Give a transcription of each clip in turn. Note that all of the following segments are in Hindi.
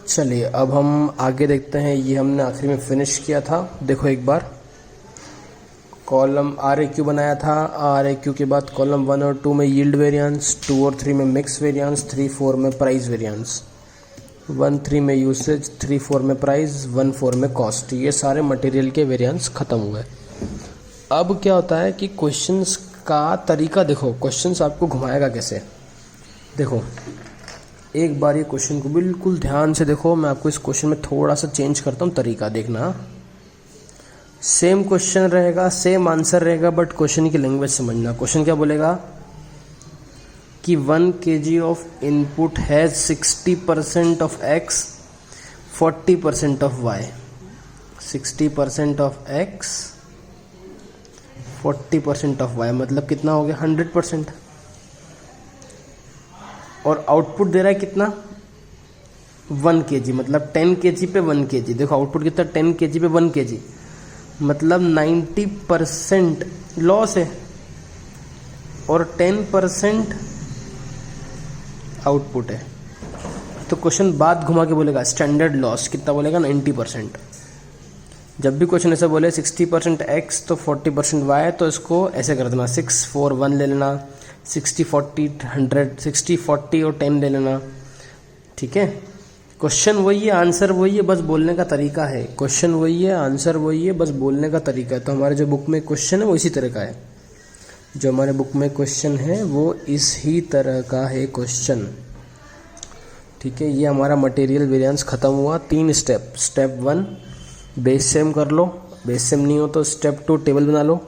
चलिए अब हम आगे देखते हैं। ये हमने आखिरी में फिनिश किया था। देखो एक बार कॉलम आर ए क्यू बनाया था। आर ए क्यू के बाद कॉलम 1 और 2 में यील्ड वेरिएंस, 2 और 3 में मिक्स वेरिएंस, 3 4 में प्राइस वेरिएंस, 1 3 में यूसेज, 3 4 में प्राइस, 1 4 में कॉस्ट। ये सारे मटेरियल के वेरिएंस खत्म हुए। अब क्या होता है कि क्वेश्चंस का तरीका देखो, क्वेश्चंस आपको घुमाएगा कैसे। देखो एक बार ये क्वेश्चन को बिल्कुल ध्यान से देखो। मैं आपको इस क्वेश्चन में थोड़ा सा चेंज करता हूँ तरीका, देखना। सेम क्वेश्चन रहेगा, सेम आंसर रहेगा, बट क्वेश्चन की लैंग्वेज समझना। क्वेश्चन क्या बोलेगा कि 1 kg of input has 60% of x, 40% of y। 60% of x, 40% of y मतलब कितना हो गया 100%। और आउटपुट दे रहा है कितना 1 kg, मतलब 10 kg पे 1 kg। देखो आउटपुट कितना 10 kg पे 1 kg, मतलब 90% लॉस है और 10% आउटपुट है। तो क्वेश्चन बात घुमा के बोलेगा स्टैंडर्ड लॉस कितना बोलेगा 90%। जब भी क्वेश्चन ऐसा बोले 60% x तो 40% y, तो इसको ऐसे कर देना 6 4 1 ले लेना, 60 40 100, 60 40 और 10 ले लेना। ठीक है, क्वेश्चन वही है, आंसर वही है, बस बोलने का तरीका है। क्वेश्चन वही है, आंसर वही है, बस बोलने का तरीका है। तो हमारे जो बुक में क्वेश्चन है वो इसी तरह का है। जो हमारे बुक में क्वेश्चन है वो इसी तरह का है क्वेश्चन। ठीक है, ये हमारा मटेरियल वेरिएंस खत्म हुआ। 3 स्टेप। स्टेप 1 बेस सेम कर लो, बेस सेम नहीं हो तो स्टेप 2 टेबल बना लो,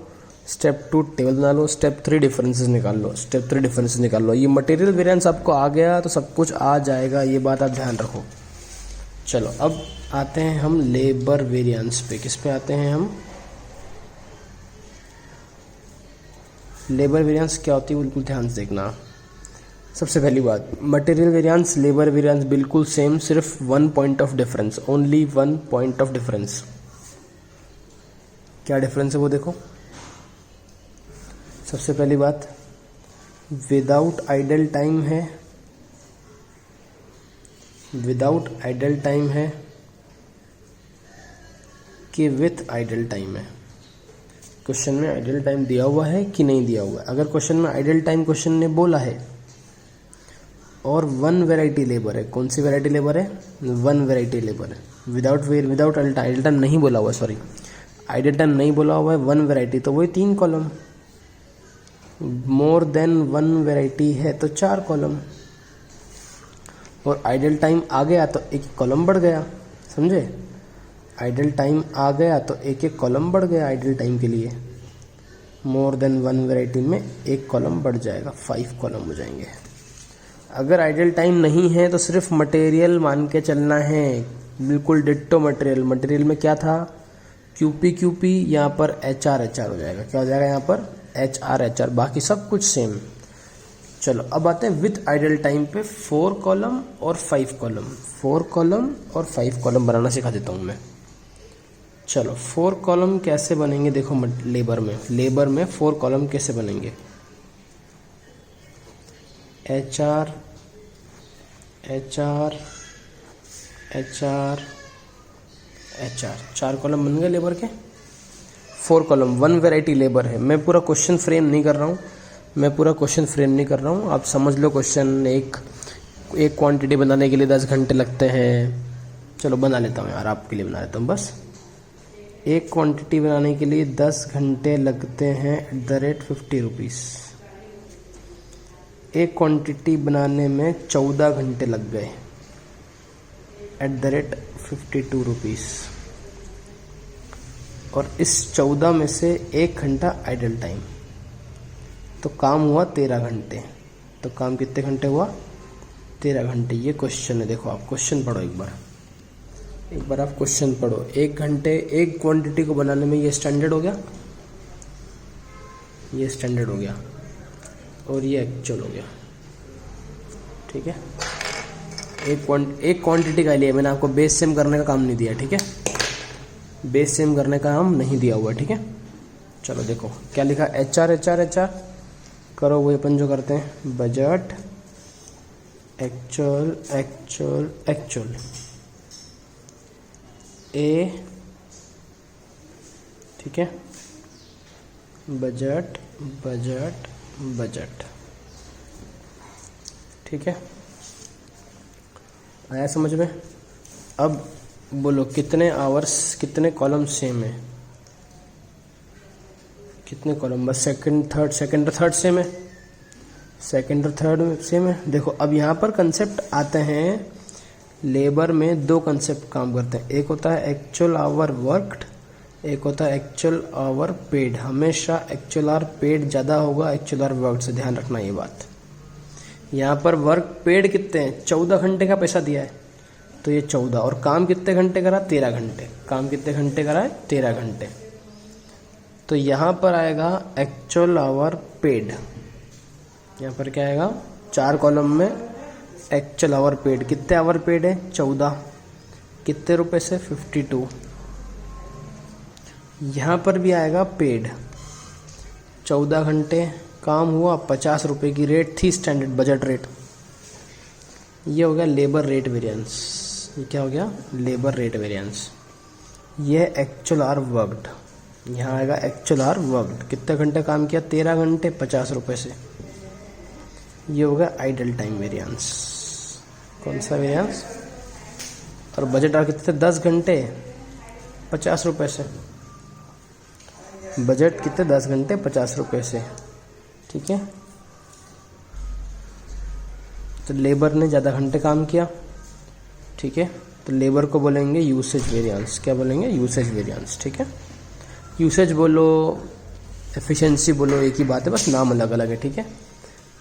स्टेप 2 टेबल बना लो, स्टेप 3 डिफरेंसेस निकाल लो, स्टेप 3 डिफरेंसेस निकाल लो। ये मटेरियल वेरिएंस आपको आ गया तो सब कुछ आ जाएगा, ये बात आप ध्यान रखो। चलो अब आते हैं हम लेबर वेरिएंस पे। किस पे आते हैं हम? लेबर वेरिएंस क्या होती है बिल्कुल ध्यान से देखना। सबसे पहली बात, मटेरियल वेरिएंस लेबर वेरिएंस बिल्कुल सेम, सिर्फ 1 point of difference, only 1 point of difference. क्या डिफरेंस है वो देखो। सबसे पहली बात, विदाउट आइडल टाइम है, विदाउट आइडल टाइम है कि विथ आइडल टाइम है। क्वेश्चन में आइडल टाइम दिया हुआ है कि नहीं दिया हुआ है। अगर क्वेश्चन में आइडल टाइम क्वेश्चन ने बोला है और 1 वैरायटी लेबर है, कौन सी वैरायटी लेबर है? 1 वैरायटी लेबर है। विदाउट आइडल टाइम नहीं बोला हुआ, सॉरी आइडल टाइम नहीं बोला हुआ है, 1 वैरायटी तो वही 3 कॉलम। मोर देन 1 वैरायटी है तो 4 कॉलम। और आइडल टाइम आ गया तो एक कॉलम बढ़ गया, समझे? आइडल टाइम आ गया तो एक कॉलम बढ़ गया आइडल टाइम के लिए। मोर देन 1 वैरायटी में एक कॉलम बढ़ जाएगा, 5 कॉलम हो जाएंगे। अगर आइडल टाइम नहीं है तो सिर्फ मटेरियल मान के चलना है, बिल्कुल डिट्टो मटेरियल। मटेरियल में क्या था QP, यहाँ पर HR हो जाएगा। क्या हो जाएगा यहाँ पर? HR, बाकी सब कुछ सेम। चलो अब आते हैं विथ आइडल टाइम पे। 4 कॉलम और 5 कॉलम, 4 कॉलम और 5 कॉलम बनाना सिखा देता हूँ मैं। चलो 4 कॉलम कैसे बनेंगे देखो। लेबर में 4 कॉलम कैसे बनेंगे? HR 4 कॉलम बन गए लेबर के। 4 कॉलम 1 वैरायटी लेबर है। मैं पूरा क्वेश्चन फ्रेम नहीं कर रहा हूँ, आप समझ लो क्वेश्चन। एक क्वांटिटी बनाने के लिए 10 घंटे लगते हैं। चलो बना लेता हूँ यार, आपके लिए बना लेता हूँ बस। एक क्वांटिटी बनाने के लिए 10 घंटे लगते हैं @50 रुपीज़। एक क्वांटिटी बनाने में 14 घंटे लग गए @52 रुपीज़। और इस 14 में से 1 घंटा आइडल टाइम, तो काम हुआ 13 घंटे। तो काम कितने घंटे हुआ? 13 घंटे। ये क्वेश्चन है, देखो आप क्वेश्चन पढ़ो एक बार आप क्वेश्चन पढ़ो। 1 घंटे एक क्वांटिटी को बनाने में ये स्टैंडर्ड हो गया, ये स्टैंडर्ड हो गया और ये एक्चुअल हो गया। ठीक है, एक क्वांटिटी का लिए मैंने आपको बेस सेम करने का काम नहीं दिया। ठीक है, बेस सेम करने का काम नहीं दिया हुआ। ठीक है, चलो देखो क्या लिखा, HR करो वही अपन जो करते हैं, बजट एक्चुअल ए, ठीक है, बजट बजट बजट, ठीक है, आया समझ में। अब बोलो कितने आवर्स, कितने कॉलम सेम है, कितने कॉलम, बस सेकंड और थर्ड सेम है, सेकंड और थर्ड सेम है। देखो अब यहाँ पर कंसेप्ट आते हैं, लेबर में दो कंसेप्ट काम करते हैं, एक होता है एक्चुअल आवर वर्कड, एक होता है एक्चुअल आवर पेड। हमेशा एक्चुअल आवर पेड ज़्यादा होगा एक्चुअल आवर वर्क से, ध्यान रखना ये बात। यहाँ पर वर्क पेड कितने हैं, 14 घंटे का पैसा दिया है तो ये 14, और काम कितने घंटे करा, 13 घंटे, काम कितने घंटे करा है, 13 घंटे। तो यहाँ पर आएगा एक्चुअल आवर पेड, यहाँ पर क्या आएगा, 4 कॉलम में एक्चुअल आवर पेड, कितने आवर पेड है, 14, कितने रुपए से, 52। यहाँ पर भी आएगा पेड, 14 घंटे काम हुआ, 50 रुपये की रेट थी, स्टैंडर्ड बजट रेट। ये हो गया लेबर रेट वेरिएंस, ये क्या हो गया, लेबर रेट वेरिएंस। ये है एक्चुअल आवर वर्कड, यहाँ आएगा एक्चुअल आवर वर्कड, कितने घंटे काम किया, 13 घंटे, 50 रुपये से। ये हो गया आइडल टाइम वेरिएंस, कौन सा वेरिएंस, और बजट आवर कितने थे, 10 घंटे, 50 रुपये से। बजट कितने, 10 घंटे 50 रुपये से, ठीक है। तो लेबर ने ज़्यादा घंटे काम किया, ठीक है, तो लेबर को बोलेंगे यूसेज वेरिएंस, क्या बोलेंगे, यूसेज वेरिएंस, ठीक है। यूसेज बोलो, एफिशिएंसी बोलो, एक ही बात है, बस नाम अलग अलग है, ठीक है।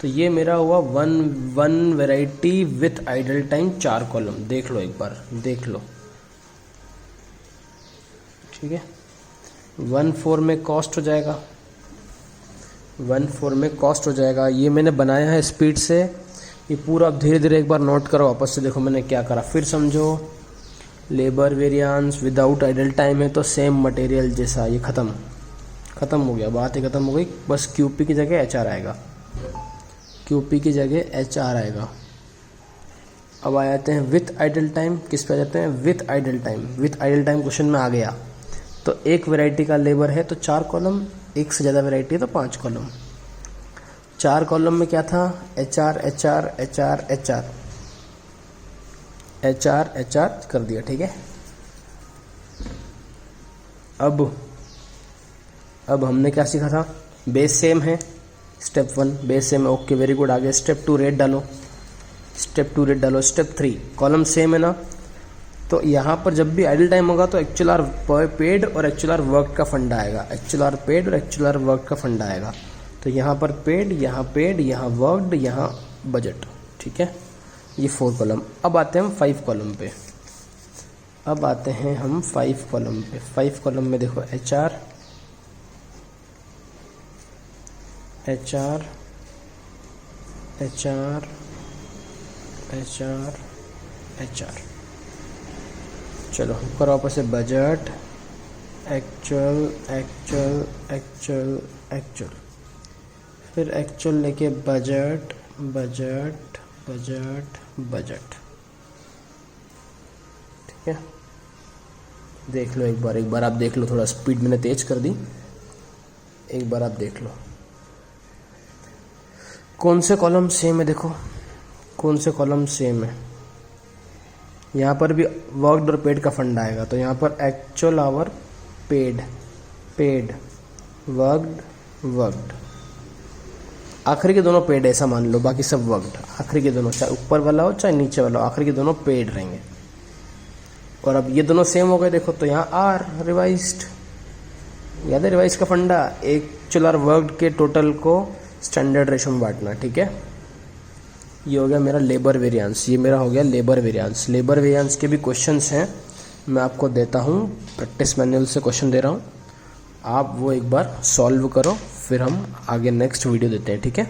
तो ये मेरा हुआ one variety with idle time, 4 column, देख लो एक बार, देख लो, ठीक है। 1/4 में कॉस्ट हो जाएगा, 1/4 में कॉस्ट हो जाएगा। ये मैंने बनाया है स्पीड से, ये पूरा आप धीरे धीरे एक बार नोट करो, वापस से देखो मैंने क्या करा, फिर समझो। Labour variance without idle time है तो सेम मटेरियल जैसा, ये ख़त्म हो गया, बात ही ख़त्म हो गई। बस क्यूपी की जगह एचआर आएगा, क्यूपी की जगह एचआर आएगा। अब आ जाते हैं विथ आइडल टाइम, किस पे आ जाते हैं, with idle time. With idle time question में आ गया तो एक वैरायटी का लेबर है तो 4 कॉलम, एक से ज़्यादा वैरायटी है तो 5 कॉलम। 4 कॉलम में क्या था, HR HR HR HR HR HR कर दिया, ठीक है। अब हमने क्या सीखा था, बेस सेम है, स्टेप 1 बेस सेम है, ओके वेरी गुड। आगे स्टेप 2 रेट डालो, स्टेप 2 रेट डालो। स्टेप 3 कॉलम सेम है ना, तो यहाँ पर जब भी आइडल टाइम होगा तो एक्चुअल आर पेड और एक्चुअल आर वर्क का फंडा आएगा, एक्चुअल आर पेड और एक्चुअल आर वर्क का फंडा आएगा। तो यहाँ पर पेड, यहाँ वर्कड, यहाँ बजट, ठीक है। ये 4 कॉलम। अब आते हैं हम 5 कॉलम पे, अब आते हैं हम 5 कॉलम पे। 5 कॉलम में देखो HR HR HR HR HR, चलो ऊपर वापस से budget, actual actual actual actual, फिर एक्चुअल लेके बजट बजट बजट बजट, ठीक है। देख लो एक बार आप देख लो, थोड़ा स्पीड मैंने तेज कर दी, एक बार आप देख लो कौन से कॉलम सेम है, देखो कौन से कॉलम सेम है। यहाँ पर भी वर्कड और पेड का फंड आएगा, तो यहाँ पर actual our paid paid, worked worked, आखिरी के दोनों पेड ऐसा मान लो, बाकी सब वर्कड। आखिरी के दोनों, चाहे ऊपर वाला हो चाहे नीचे वाला हो, आखिरी के दोनों पेड रहेंगे। और अब ये दोनों सेम हो गए, देखो तो यहाँ आर रिवाइज्ड, याद है रिवाइज का फंडा, एक्चुअल आर वर्कड के टोटल को स्टैंडर्ड रेशो में बांटना, ठीक है। ये हो गया मेरा लेबर वेरिएंस, ये मेरा हो गया लेबर वेरिएंस। लेबर वेरिएंस के भी क्वेश्चंस हैं, मैं आपको देता हूँ, प्रैक्टिस मैनुअल से क्वेश्चन दे रहा हूँ, आप वो एक बार सॉल्व करो, फिर हम आगे नेक्स्ट वीडियो देते हैं, ठीक है।